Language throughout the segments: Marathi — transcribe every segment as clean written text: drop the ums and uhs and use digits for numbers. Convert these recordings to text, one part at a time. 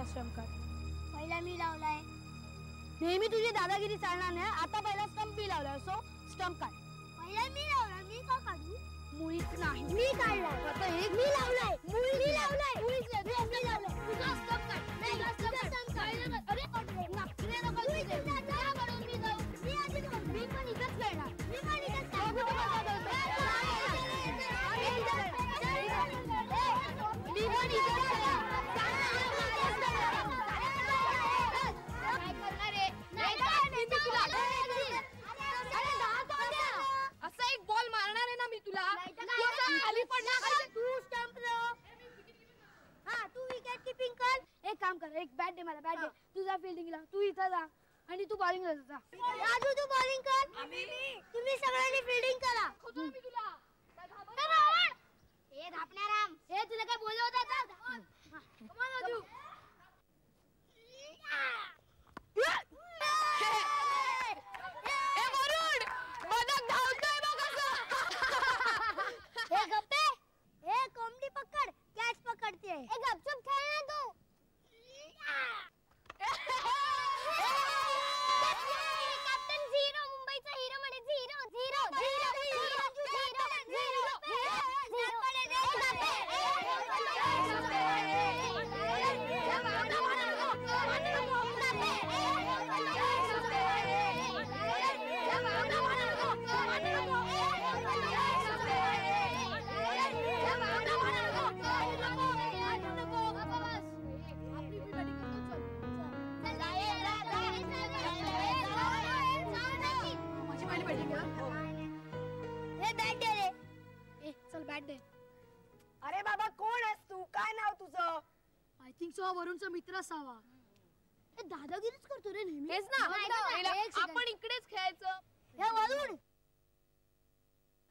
पहिला स्टंप काढ. पहिला मी लावलाय. नेहमी तुझी दादागिरी चालणार नाही. आता पहिला स्टंप मी लावलाय, सो स्टंप काढ. पहिला मी लावलाय, मी का काढू? मुळीच नाही. मी काढलाय. आता एक मी लावलाय. मी लावलाय. मुळीच नाही. मी लावलाय. तुझा स्टंप काढ. तुझा स्टंप काढ. अरे नागपुरे नको तुझे. मी जाऊ. मी आधी जाऊ. मी पण इथंच खेळणार. मी पण इथेच काढणार. मी पण इथंच खेळणार. असा एक बॉल मारणार आहे ना मी तुला. खाली पडणार. तू स्टंप लाव. हा तू विकेट किपिंग कर. एक काम कर, एक बॅट दे मला, बॅट दे. तुझा फिल्डिंगला तू इथं जा आणि तू बॉलिंगला जा. राजू तू बॉलिंग कर. तुम्ही सगळ्यांनी फिल्डिंग करा. मी तुला हे धापण्याराम, हे तुला काय बोललो होता का? राजू हे गप्पे, हे कोंबडी पकड, कॅच पकडते. हे गपचूप खेळ ना तू. कॅप्टन झिरो, मुंबईचा हिरो म्हणे. झिरो झिरो झिरो झिरो चल बॅट दे. अरे बाबा कोण आहेस तू? काय नाव तुझं? आय थिंक सो वरुणचा मित्र असावा. दादागिरीच करतो रे नेहमी. हेच ना, आपण इकडेच खेळायचं. हे वरुण,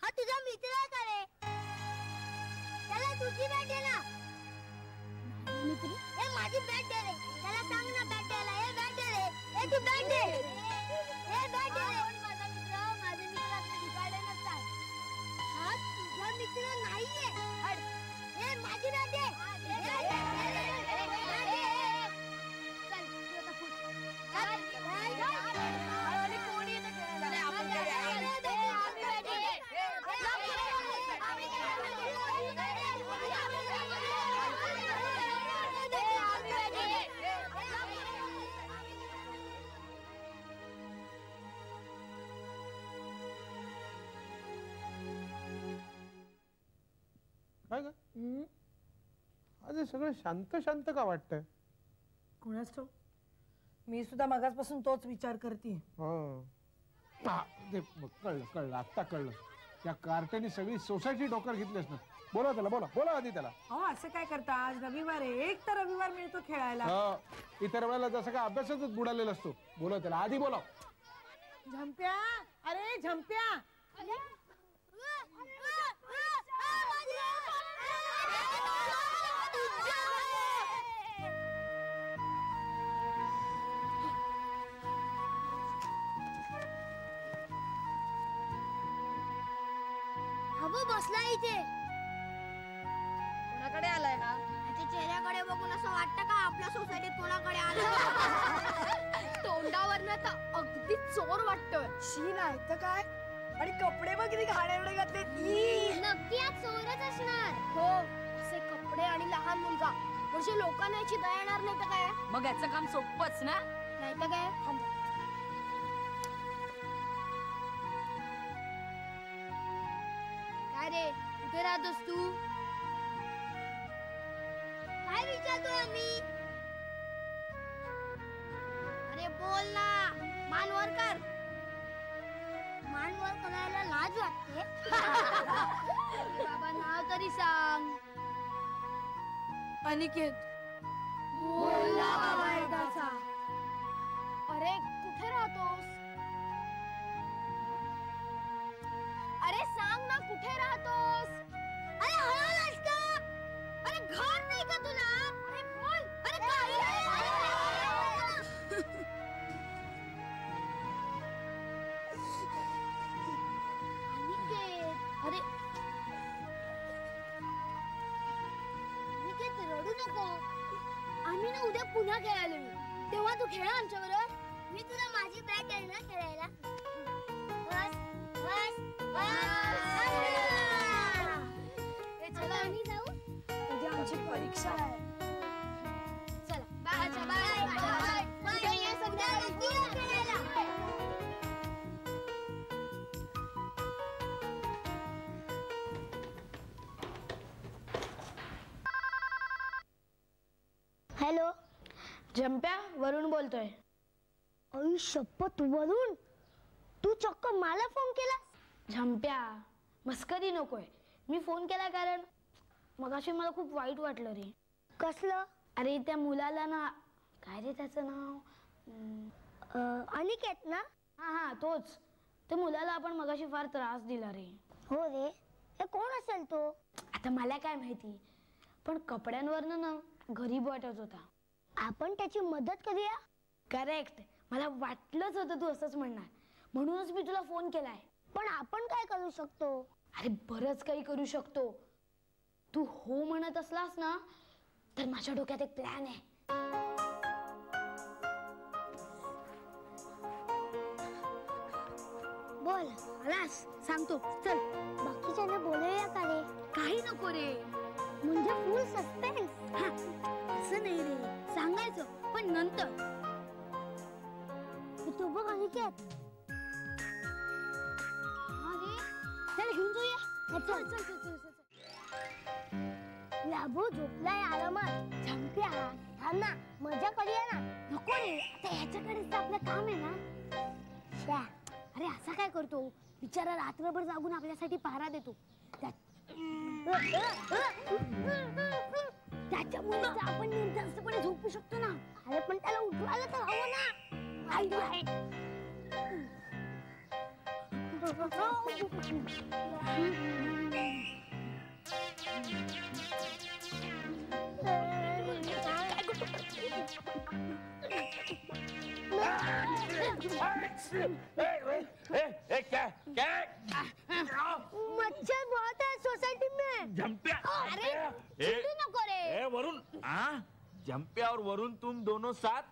हा तुझा मित्र आहे का रे? त्याला तुझी बॅट दे ना. मित्र हे माझी बॅट दे रे. त्याला सांग ना बॅट द्यायला. हे बॅट दे रे. हे तू बॅट दे. हे बॅट दे रे. माझा मित्र, माझे मित्र आपले बिघाडले नसतात. हा तुझा मित्र नाहीये. हे माझी बॅट दे. चल तू आता फुट. आणि कोणी येतं खेळायला? आपण काय ग आज हे सगळं शांत शांत का वाटतंय? कोणाच ठाऊक? मी सुद्धा मगाचपासून तोच विचार करते. कळलं कळलं आत्ता कळलं. त्या कार्ट्याने सगळी सोसायटी डोक्यावर घेतलीस ना. बोला त्याला, बोला आधी त्याला. अहो असं काय करता? आज रविवार आहे. एक तर रविवार मिळतो खेळायला. इतर वेळेला जसं काय अभ्यासातच बुडालेला असतो. बोला त्याला, आधी बोला. झंप्या, अरे झंप्या. अबो बसला इथे. कोणाकडे आलाय हा? त्याच्या चेहऱ्याकडे बघून असं वाटतं का आपल्या सोसायटीत कोणाकडे आलं? तोंडावरनं तर अगदी चोर वाटतोय. शी नाही तर काय. आणि कपडे बघ किती घाणेरडे घातले. नक्की आज चोरच असणार. हो, असे कपडे आणि लहान मुलगा म्हणजे लोकांना याची दया येणार नाही तर काय. मग याचं काम सोपंच ना. नाही तर काय. काय रे, कुठे राहतोस तू? काय विचारतोय आम्ही? अरे बोल ना, मान वर कर. मान वर करायला लाज वाटते. बाबा नाव तरी सांग. अनिकेत. बोलला बाबा एकदाचा. अरे कुठे राहतोस? अरे सांग ना कुठे राहतोस? अरे हळूच का? अरे घर नाही का तुला? अरे बोल. अरे काय? अनिकेत, अरे अनिकेत रडू नको. आम्ही ना उद्या पुन्हा खेळायला येऊ, तेव्हा तू खेळ आमच्याबरोबर. मी तुला माझी बॅग देईन ना खेळायला. बस बस चला आम्ही जाऊ. उद्या आमची परीक्षा आहे. चला बाय बाय बाय बाय. ये सगळ्या पुन्हा खेळायला. हॅलो, झंप्या वरून बोलतोय. आई शपथ, वरून तू चक्क मला फोन केला? झंप्या मस्करी नकोय. मी फोन केला कारण मगाशी मला खूप वाईट वाटलं रे. कसलं? अरे त्या मुलाला ना, काय रे त्याचं नाव, अनिकेत ना? हा हा तोच. त्या मुलाला आपण मगाशी फार त्रास दिला रे. हो रे. हे कोण असेल तो? आता मला काय माहिती, पण कपड्यांवरनं ना गरीब वाटत होता. आपण त्याची मदत करूया. करेक्ट. मला वाटलंच होतं तू असंच म्हणणार, म्हणूनच मी तुला फोन केलाय. पण आपण काय करू शकतो? अरे बरंच काही करू शकतो. तू हो म्हणत असलास ना तर माझ्या डोक्यात एक प्लॅन आहे. बोल. आलास सांगतो, चल. बाकीच्यांना बोलूया का रे? काही नको रे. म्हणजे फुल सस्पेन्स. असं नाही रे, सांगायचं पण नंतर. तू बघ अनिकेत. अरे चल घेऊन जाऊया. चल चल चल चल चल. लाभू झोपलाय आरामात. झंप्या थांब ना, मजा करूया ना. नको रे, आता ह्याच्याकडेच आपलं काम आहे ना. श्या, अरे असा काय करतो, बिचारा रात्रभर जागून आपल्यासाठी पहारा देतो. त्याच्यामुळे आपण निर्धास्तपणे झोपू शकतो ना. अरे पण त्याला उठवायला तर हवं ना. आयडिया आहे. मच्छर बहुत है सोसाइटी में. जंप्या, अरे चिल्लू नको रे. वरुण, जंप्या और वरुण तुम दोनों साथ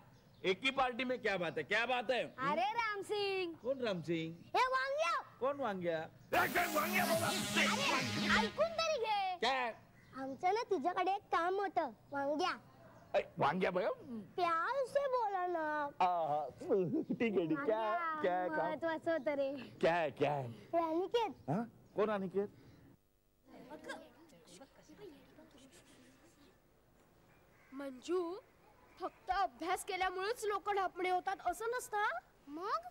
एक ही पार्टी में, क्या बात है, क्या बात है? अरे राम सिंग, कौन राम सिंह? हे वांग्या. कौन वांग्या? ऐकून तरी घे. क्या? आमचं ना तुझ्याकडे एक काम होतं वांग्या. वांग्या भैया? प्यार से बोला ना. ठीक है, ठीक. क्या काम? महत्वाचं होतं रे. क्या है, क्या है? हे अनिकेत. हाँ? कौन अनिकेत? मंजू, फक्त अभ्यास केल्यामुळेच लोक ढापणे होतात असं नसतं. मग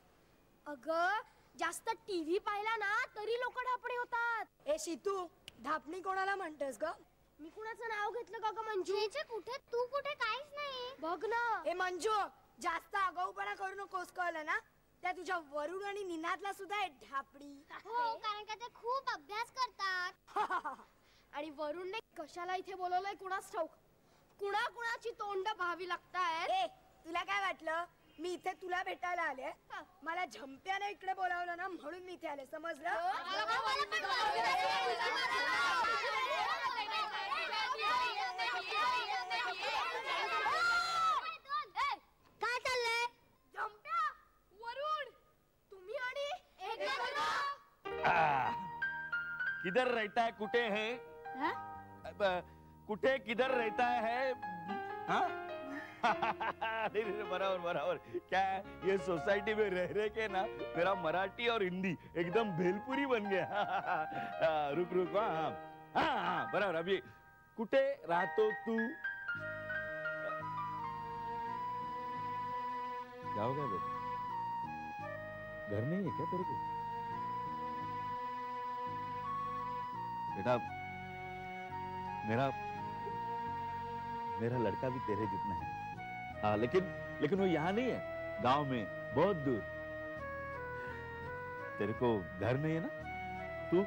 अगं जास्त टीव्ही पाहिला ना तरी लोक ढापणे होतात. ए शीतू, ढापणी कोणाला म्हणतेस ग? मी कुणाचं नाव घेतलं का ग मंजू? कुठे तू कुठे काहीच नाही. बघ ना. ए मंजू, जास्त आगाऊपणा करू नकोस, कळलं ना? त्या तुझ्या वरुण आणि निनादला सुद्धा आहे ढापडी. हो, कारण का ते खूप अभ्यास करतात. आणि वरुणने कशाला इथे बोलवलंय कुणाच ठाऊक. कुणाची तोंड पाहावी लागतायत. ए, तुला काय वाटलं मी इथे तुला भेटायला आले? मला झंप्याने इकडे बोलावलं ना, म्हणून मी इथे आले, समजलं? काय चाललंय? झंप्या, वरुण, तुम्ही आणि किधर रहता है, कुटे है? कुटे किधर रहता है? हाँ? अरे बराबर बराबर. क्या है, ये सोसाइटी में रह के ना मेरा मराठी और हिंदी एकदम भेलपुरी बन गया. रुक रुक. हाँ हाँ हाँ बराबर. अभी कुठे राहतो तू? क्या हो गया बेटा? घर नहीं है क्या तेरे को? बेटा मेरा लड़का भी तेरे जितना है. हाँ, लेकिन वो यहाँ नहीं है, गांव में बहुत दूर. तेरे को घर नहीं है ना? तू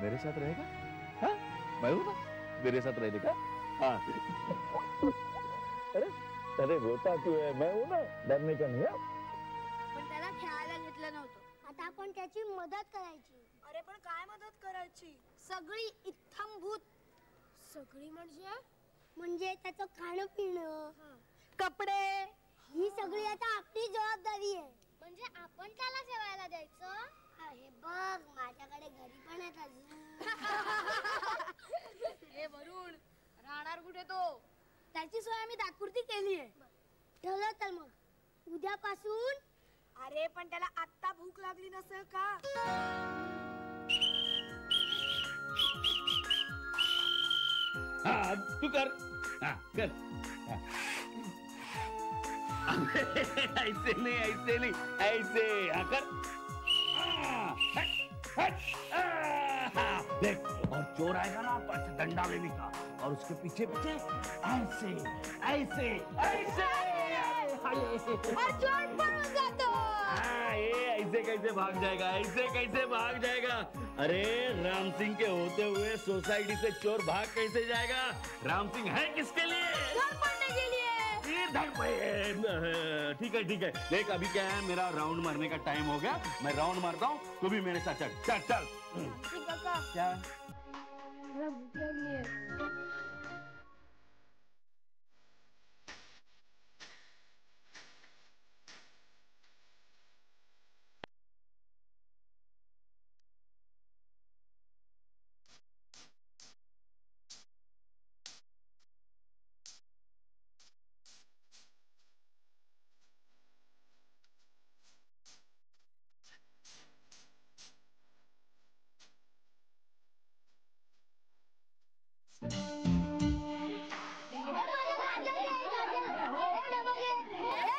मेरे साथ रहेगा? हाँ, मैं हूं ना, मेरे साथ रहने का. हाँ. अरे रोता क्यों है? मैं हूं ना, डरने का नहीं है. पण त्याला खेळायला घेतलं नव्हतं. आता आपण त्याची मदत करायची. अरे पण काय मदत करायची? सगळी इत्थंभूत. सगळी म्हणजे म्हणजे त्याचं खाणं पिणं, कपडे, ही सगळी आता आपली जबाबदारी आहे. म्हणजे आपण त्याला जेवायला द्यायचं. हे बघ माझ्याकडे घरी पण आहेत अजून. हे वरुण राहणार कुठे तो? त्याची सोय आम्ही तात्पुरती केली आहे. ठेवलं तर मग उद्यापासून. अरे पण त्याला आत्ता भूक लागली नसेल का? हा तू कर. हा कर. ऐसे नहीं ऐसे हा कर. देख और चोर आएगा ना तो ऐसे डंडा लेने का और उसके पीछे पीछे ऐसे ऐसे ऐसे चोर पळून जातो. हाँ, ये ऐसे कैसे भाग जाएगा, ऐसे कैसे भाग जाएगा? अरे राम सिंह के होते हुए सोसाइटी से चोर भाग कैसे जाएगा? राम सिंह है किसके लिए? घर पड़ने के लिए. ठीक है देख अभी क्या है, मेरा राउंड मारने का टाइम हो गया. मैं राउंड मारता हूँ, तू भी मेरे साथ चल चल चल. क्या मला भूक लागलीये.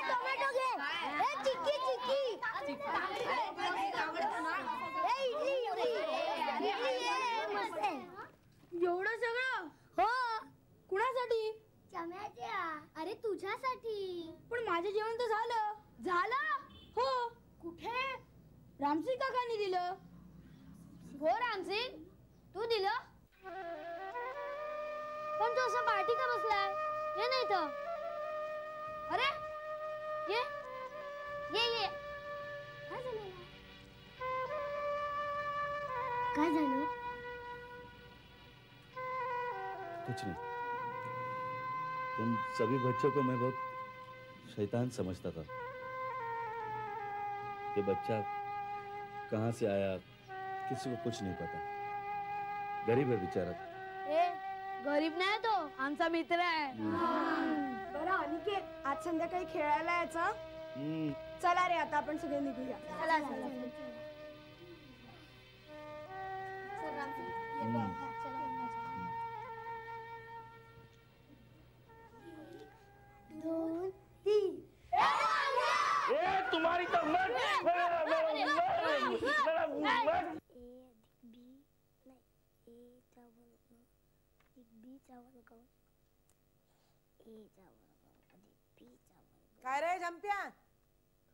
टोमॅटो घे. चिक्की चिक्की. एवढं सगळं हो कुणासाठी? चम्याच्या. अरे तुझ्यासाठी. पण माझं जेवण तर झालं. हो. कुठे? रामसिंग काकांनी दिलं. हो रामसिंग तू दिलं. पण तू असं पार्टी का बसलाय? ये नाही तर. अरे ये ये ये. काय झालं? काय झालं? कुछ नहीं. तुम सभी बच्चों को मैं बहुत शैतान समझता था. ये बच्चा कहाँ से आया किसी को कुछ नहीं पता. गरीब है बेचारा. गरीब नाही तो, आमचा मित्र आहे. बरं अनिकेत, आज संध्याकाळी खेळायला यायचं. चला रे आता आपण सगळे निघूया. चला दोन तीन. तुम्हारी तो मत. काय रे जंप्या,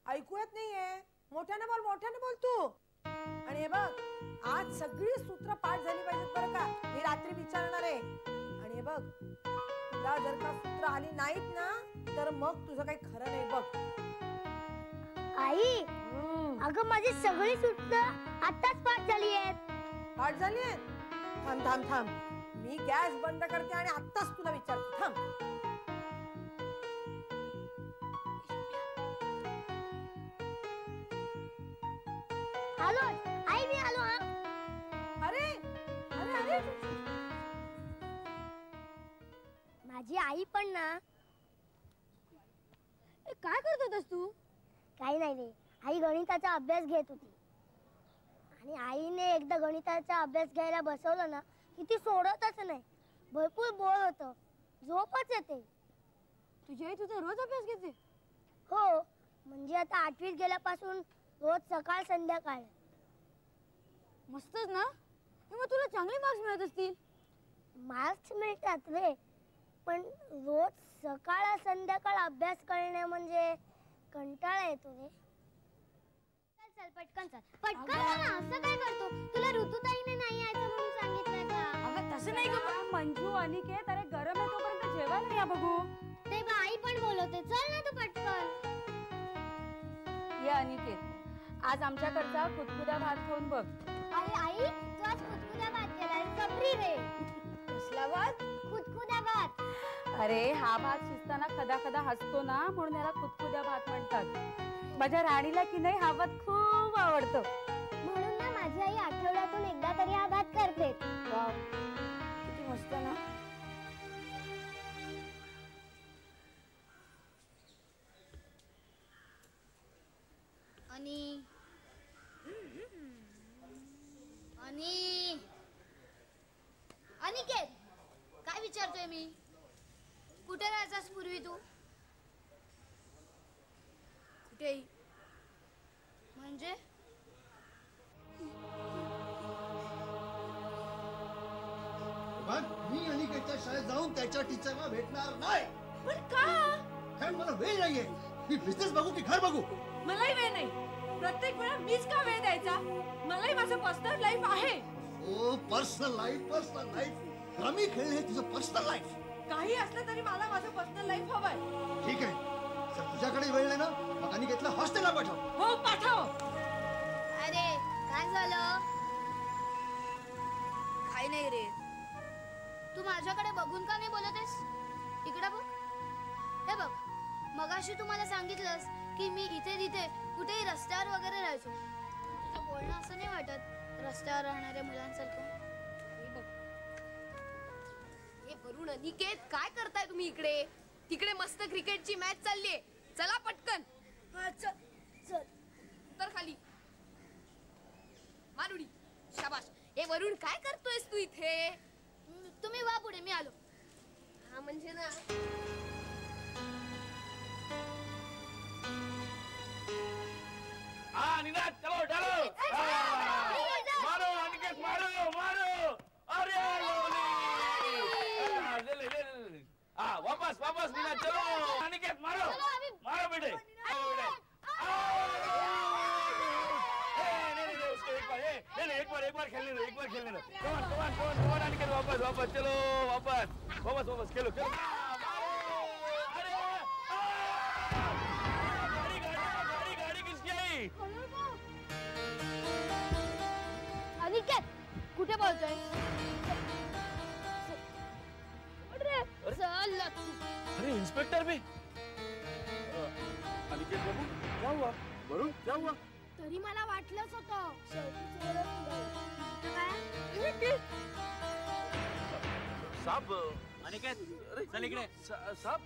ऐकू येत नाहीये? मोठ्याने बोल तू. आणि हे बघ, आज सगळी सूत्र पाठ झाली पाहिजेत बरं का. मी रात्री विचारणार आहे. आणि हे बघ, तुला जर का सूत्र आली नाहीत ना तर मग तुझं काही खरं नाही बघ. आई अगं माझी सगळी सूत्र आताच पाठ झाली आहेत. पाठ झाली आहेत? थांब मी गॅस बंद करते आणि आत्ताच तुला विचारते. थांब. आलो आई, मी आलो. अरे अरे अरे माझी आई पण ना. काय करत होतास तू? काही नाही रे, आई गणिताचा अभ्यास घेत होती. आणि आईने एकदा गणिताचा अभ्यास घ्यायला बसवलं ना की ती सोडतच नाही. भरपूर बोर होतं, झोपच येते. तुझी आई तुझा रोज अभ्यास घेते? हो, म्हणजे आता 8वीत गेल्यापासून रोज सकाळ संध्याकाळ. मस्तच ना. मग तुला चांगले मार्क्स मिळत असतील. मार्क्स मिळतात रे, पण रोज सकाळ संध्याकाळ अभ्यास करणे म्हणजे कंटाळा येतो रे. चल पटकन चल. पटकन चल. असं काय करतो? तुला ऋतुताईने नाही यायचं म्हणून सांगितलं का? अगं तसं नाही गं मंजू. अनिकेत, अरे गरम आहे तोपर्यंत जेवायला या बघू. ते बा आई पण बोलवते. चल ना तू पटकन. ये अनिकेत, आज आमच्याकडचा खुदखुदा भात खाऊन बघ. अरे आई तू आज खुदखुदा भात केलाय. सबरी रे. कसला भात? खुदखुदा भात. अरे हा भात शिजताना खदा खदा हसतो ना, म्हणून याला खुदखुद्या भात म्हणतात. माझ्या राणीला की नाही हा भात खूप आवडतो. म्हणून ना माझी आई आठवड्यातून एकदा तरी हा भात करते. वाव, किती मस्त ना. आणि आणि अनिकेत, काय विचारतोय मी? कुठे राहायचास पूर्वी तू? कुठेही. म्हणजे मी अनिकेतच्या शाळेत जाऊन त्याच्या टीचरला भेटणार नाही. पण का? कारण मला वेळ नाहीये. मी बिझनेस बघू की घर बघू? मलाही वेळ नाही. प्रत्येक वेळा मीच का वेळ द्यायचा? मलाही माझं पर्सनल लाईफ आहे. ओ पर्सनल लाईफ रमी खेळणे हे तुझं पर्सनल लाईफ. काही असलं तरी मला माझं पर्सनल लाईफ हवंय. ठीक आहे, जर तुझ्याकडे वेळ नाही ना मग अनिकेतला हॉस्टेलला पाठव. हो पाठव. अरे काय झालं? काही नाही रे. तू माझ्याकडे बघून का नाही बोलतेस? इकडे बघ. हे बघ, मगाशी तू मला सांगितलंस की मी इथे तिथे कुठेही रस्त्यावर वगैरे राहायचो. तुझं बोलणं असं नाही वाटत रस्त्यावर राहणाऱ्या मुलांसारखं. हे वरुण, अनिकेत, काय करताय तुम्ही इकडे? तिकडे मस्त क्रिकेटची मॅच चाललीये. चला पटकन. चल तर खाली. मारुडी, शाबाश. हे वरुण, काय करतोयस तू इथे? तुम्ही वा पुढे, मी आलो. हा म्हणजे ना, निनाद, चलो डालो. मारो अनिकेत, मारो मारो. अरे ले. वापस निनाद, चलो. अनिकेत मारो मारो बेटे. एक बार खेलने दो. कमान अनिकेत, वापस चलो. वापस खेलो. गाड़ी किसकी आई? अनिकेत, कुठे बोलतोय? चल. अरे इंस्पेक्टर भी. अनिकेत बाबू, क्या हुआ? वरुण, क्या हुआ? तरी मला वाटलंच होतं. साहब, अनिकेत, चल इकडे. साहब,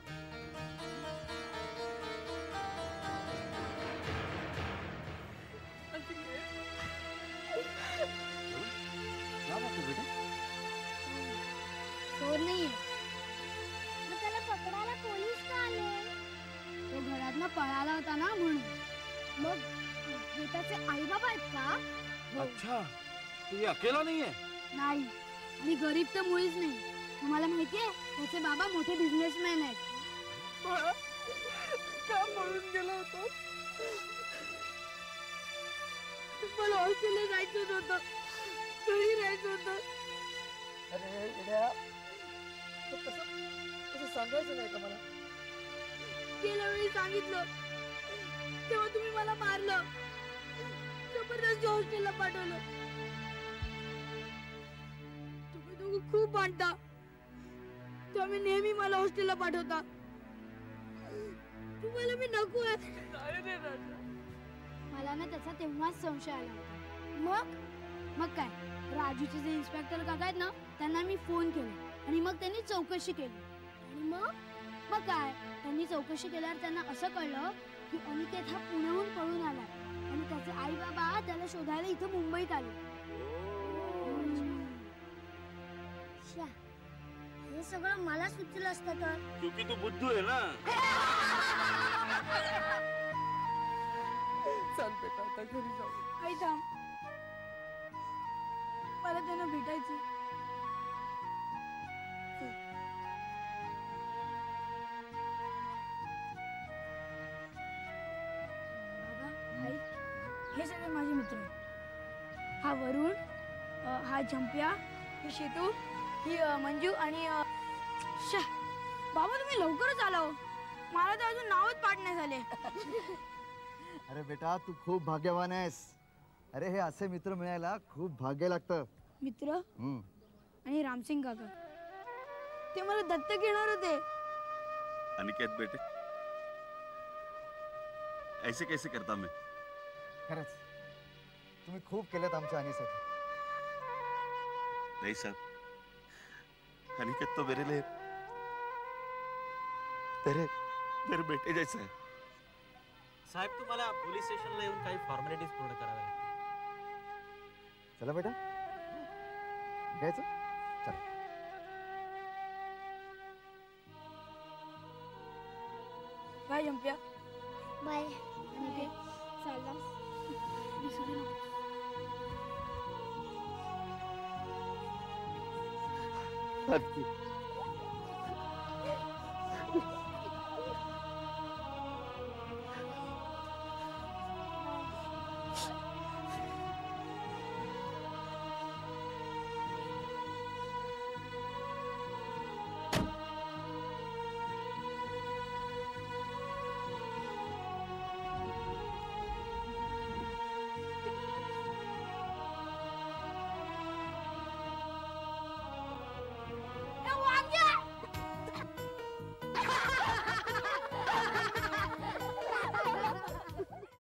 क्या बात है बेटा? चोर नाहीये. मग त्याला पकडायला पोलीस का आले? तो घरातनं पळाला होता ना, म्हणून. मग हे त्याचे आई बाबा आहेत का? अच्छा, तू ये अकेला नहीं है? नाही, आणि गरीब तर मुळीच नाही. तुम्हाला माहितीये, त्याचे बाबा मोठे बिझनेसमॅन आहेत. का पळून गेला होता? मला हॉस्टेलला जायचं होतं, घरी राहायचं होतं. अरे इड्या, तसं सांगायचं नाही का मला? गेल्या वेळी सांगितलं तेव्हा तुम्ही मला मारलं, जबरदस्ती हॉस्टेलला पाठवलं. तुम्ही दोघं खूप भांडता, तुम्ही नेहमी मला हॉस्टेलला पाठवता. तुम्हाला मी नको आहे. मला ना त्याचा तेव्हाच संशय आला होता. मग काय, राजूचे जे इन्स्पेक्टर काका आहेत ना, त्यांना मी फोन केला आणि मग त्यांनी चौकशी केली. आणि मग काय, त्यांनी चौकशी केल्यावर त्यांना असं कळलं की अनिकेत हा पुण्याहून पळून आला आणि त्याचे आई बाबा त्याला शोधायला इथं मुंबईत आले. हे सगळं मला सुचलं असतं तर. क्योंकि तू बुद्धू है ना. चल बेटा, आता घरी जाऊ. आई थांब, मला त्यांना भेटायचं. बाबा, आई, हे सगळे माझे मित्र. हा वरुण, हा झंप्या, ही शेतू, ही मंजू आणि बाबा तुम्ही लवकरच आला हो. मला तर अजून नावच पाठ नाही झाले. अरे बेटा, तू खूप भाग्यवान आहेस. अरे हे असे मित्र मिळायला खूप भाग्य लागतं. मित्र आणि रामसिंग काका ते मला दत्तक घेणार होते, अनिकेत बेटे, ऐसे कैसे करता मैं? खरंच तुम्ही खूप केलेत आमच्या अनिसाठी. नहीं साहब, अनिकेत तो मेरे लिए मेरे मेरे बेटे जैसा है. साहेब, तुम्हाला पोलीस स्टेशनला येऊन काही फॉर्मॅलिटीज पूर्ण कराव्या लागतील. चला बेटा घ्यायचं. चला. बाय जंप्या. बाय. चाललास विसरू नको. अनिकेत.